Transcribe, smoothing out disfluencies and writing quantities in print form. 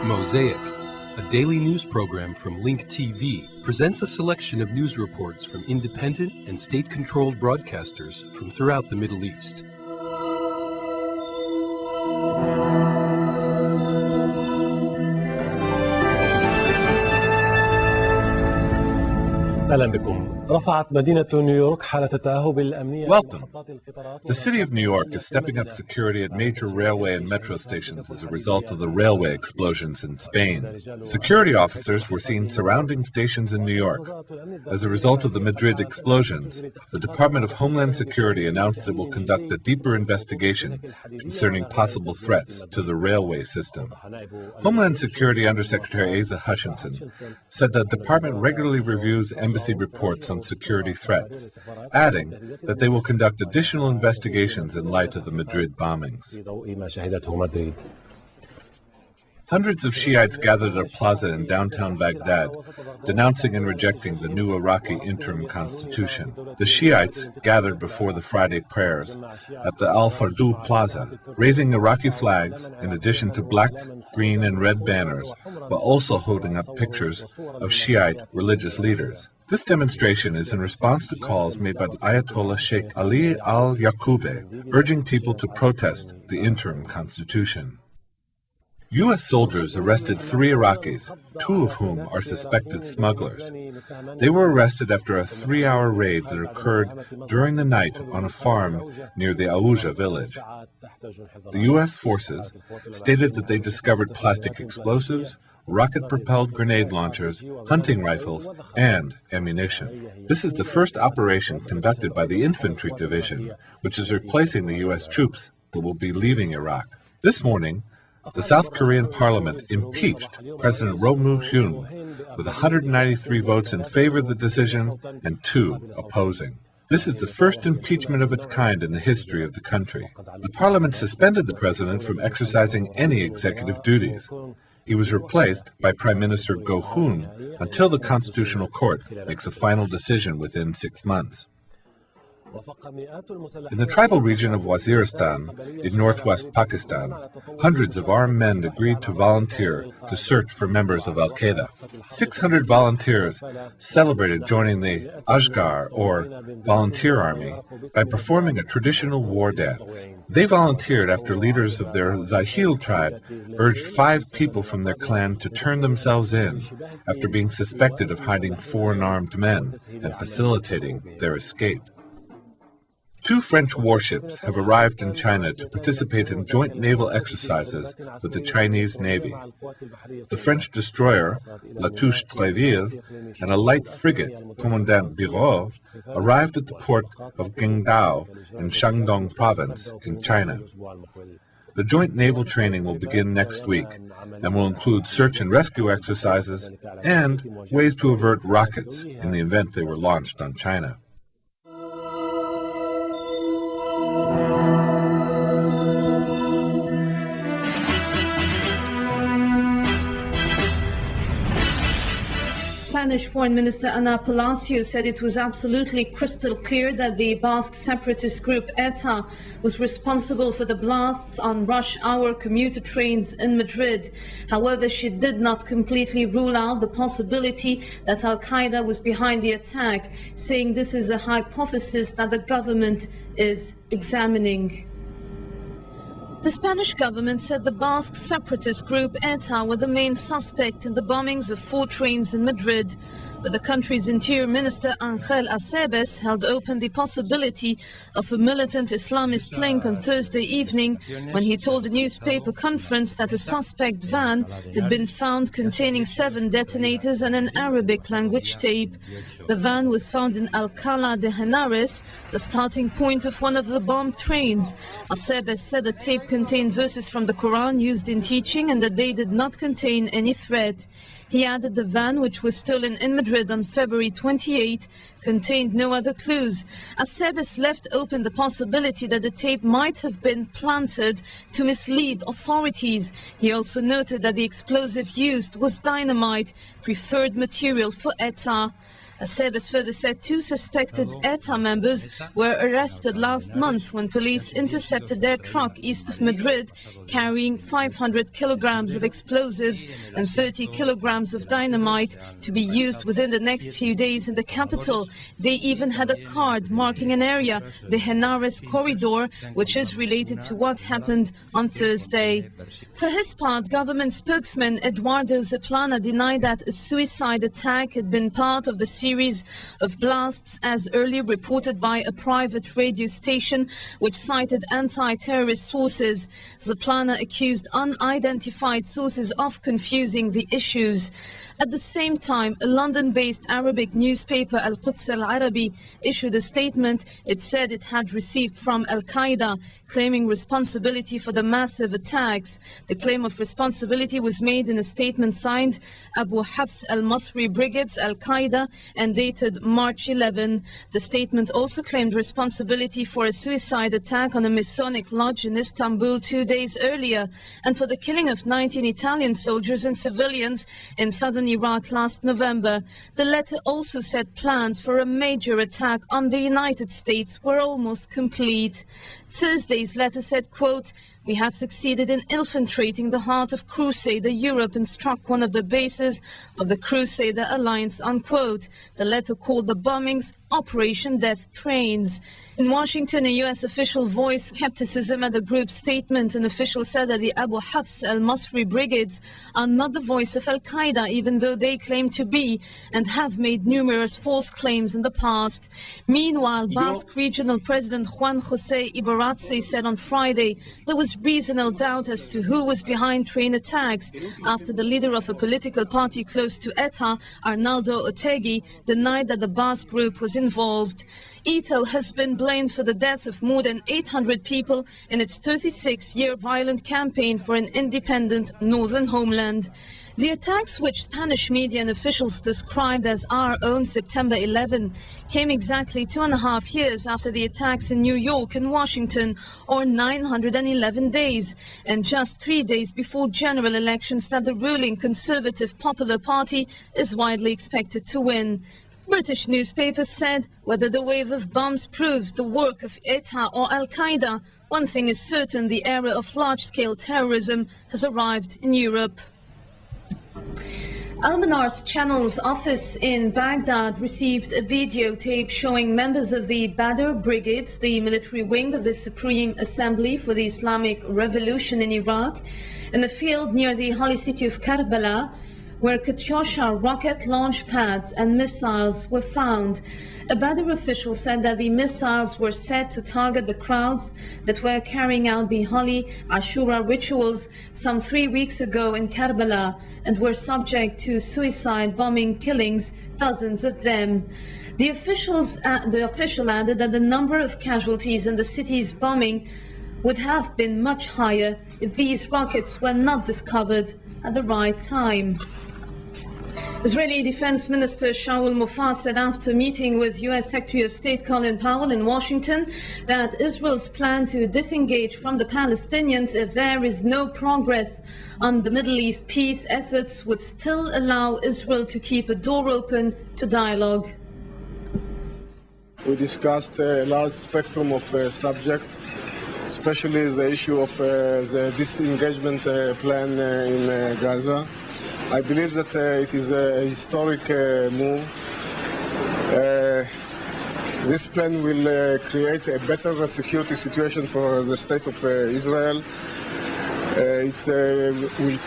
Mosaic, a daily news program from Link TV, presents a selection of news reports from independent and state-controlled broadcasters from throughout the Middle East. Welcome. The city of New York is stepping up security at major railway and metro stations as a result of the railway explosions in Spain. Security officers were seen surrounding stations in New York. As a result of the Madrid explosions, the Department of Homeland Security announced it will conduct a deeper investigation concerning possible threats to the railway system. Homeland Security Undersecretary Asa Hutchinson said the department regularly reviews embassy reports on security threats, adding that they will conduct additional investigations in light of the Madrid bombings. Hundreds of Shiites gathered at a plaza in downtown Baghdad, denouncing and rejecting the new Iraqi interim constitution. The Shiites gathered before the Friday prayers at the Al-Fardu Plaza, raising Iraqi flags in addition to black, green, and red banners, while also holding up pictures of Shiite religious leaders. This demonstration is in response to calls made by the Ayatollah Sheikh Ali al-Yaqube, urging people to protest the interim constitution. U.S. soldiers arrested 3 Iraqis, 2 of whom are suspected smugglers. They were arrested after a 3-hour raid that occurred during the night on a farm near the Aouja village. The U.S. forces stated that they discovered plastic explosives, rocket-propelled grenade launchers, hunting rifles, and ammunition. This is the first operation conducted by the Infantry Division, which is replacing the U.S. troops that will be leaving Iraq. This morning, the South Korean parliament impeached President Roh Moo-hyun with 193 votes in favor of the decision and 2 opposing. This is the first impeachment of its kind in the history of the country. The parliament suspended the president from exercising any executive duties. He was replaced by Prime Minister Go Hoon until the Constitutional Court makes a final decision within 6 months. In the tribal region of Waziristan, in northwest Pakistan, hundreds of armed men agreed to volunteer to search for members of Al-Qaeda. 600 volunteers celebrated joining the Ashgar, or Volunteer Army, by performing a traditional war dance. They volunteered after leaders of their Zahil tribe urged 5 people from their clan to turn themselves in after being suspected of hiding foreign armed men and facilitating their escape. 2 French warships have arrived in China to participate in joint naval exercises with the Chinese Navy. The French destroyer, La Touche Treville, and a light frigate, Commandant Biraud, arrived at the port of Qingdao in Shandong Province in China. The joint naval training will begin next week and will include search and rescue exercises and ways to avert rockets in the event they were launched on China. Spanish Foreign Minister Ana Palacio said it was absolutely crystal clear that the Basque separatist group ETA was responsible for the blasts on rush hour commuter trains in Madrid. However, she did not completely rule out the possibility that Al-Qaeda was behind the attack, saying this is a hypothesis that the government is examining. The Spanish government said the Basque separatist group ETA were the main suspect in the bombings of 4 trains in Madrid. But the country's Interior Minister Ángel Acebes held open the possibility of a militant Islamist link on Thursday evening when he told a newspaper conference that a suspect van had been found containing 7 detonators and an Arabic language tape. The van was found in Alcalá de Henares, the starting point of one of the bombed trains. Acebes said the tape contained verses from the Quran used in teaching and that they did not contain any threat. He added the van, which was stolen in Madrid on February 28, contained no other clues. Acebes left open the possibility that the tape might have been planted to mislead authorities. He also noted that the explosive used was dynamite, preferred material for ETA. Sebes further said 2 suspected ETA members were arrested last month when police intercepted their truck east of Madrid carrying 500 kilograms of explosives and 30 kilograms of dynamite to be used within the next few days in the capital. They even had a card marking an area, the Henares corridor, which is related to what happened on Thursday. For his part, government spokesman Eduardo Zaplana denied that a suicide attack had been part of the series of blasts as earlier reported by a private radio station which cited anti-terrorist sources. Zaplana accused unidentified sources of confusing the issues. At the same time, a London-based Arabic newspaper, Al-Quds Al-Arabi, issued a statement. It said it had received from Al-Qaeda, claiming responsibility for the massive attacks. The claim of responsibility was made in a statement signed Abu Hafs al-Masri Brigades, Al-Qaeda, and dated March 11. The statement also claimed responsibility for a suicide attack on a Masonic lodge in Istanbul 2 days earlier, and for the killing of 19 Italian soldiers and civilians in southern Iraq last November. The letter also said plans for a major attack on the United States were almost complete. Thursday's letter said, quote, "We have succeeded in infiltrating the heart of Crusader Europe and struck one of the bases of the Crusader Alliance," unquote. The letter called the bombings Operation Death Trains. In Washington, a U.S. official voiced skepticism at the group's statement. An official said that the Abu Hafs al-Masri Brigades are not the voice of Al-Qaeda, even though they claim to be and have made numerous false claims in the past. Meanwhile, Basque Regional President Juan José Ibarratxe said on Friday there was reasonable doubt as to who was behind train attacks after the leader of a political party close to ETA, Arnaldo Otegi, denied that the Basque group was involved. ETA has been blamed for the death of more than 800 people in its 36-year violent campaign for an independent northern homeland. The attacks, which Spanish media and officials described as our own September 11, came exactly 2.5 years after the attacks in New York and Washington, or 911 days, and just 3 days before general elections that the ruling Conservative Popular Party is widely expected to win. British newspapers said whether the wave of bombs proves the work of ETA or Al-Qaeda, one thing is certain: the era of large-scale terrorism has arrived in Europe. Al-Manar's Channel's office in Baghdad received a videotape showing members of the Badr Brigade, the military wing of the Supreme Assembly for the Islamic Revolution in Iraq, in the field near the holy city of Karbala, where Katyusha rocket launch pads and missiles were found. A Badr official said that the missiles were set to target the crowds that were carrying out the holy Ashura rituals some 3 weeks ago in Karbala and were subject to suicide bombing killings, dozens of them. The official added that the number of casualties in the city's bombing would have been much higher if these rockets were not discovered at the right time. Israeli Defense Minister Shaul Mofaz said after meeting with U.S. Secretary of State Colin Powell in Washington that Israel's plan to disengage from the Palestinians if there is no progress on the Middle East peace efforts would still allow Israel to keep a door open to dialogue. We discussed a large spectrum of subjects, especially the issue of the disengagement plan in Gaza. I believe that it is a historic move. This plan will create a better security situation for the state of Israel. It will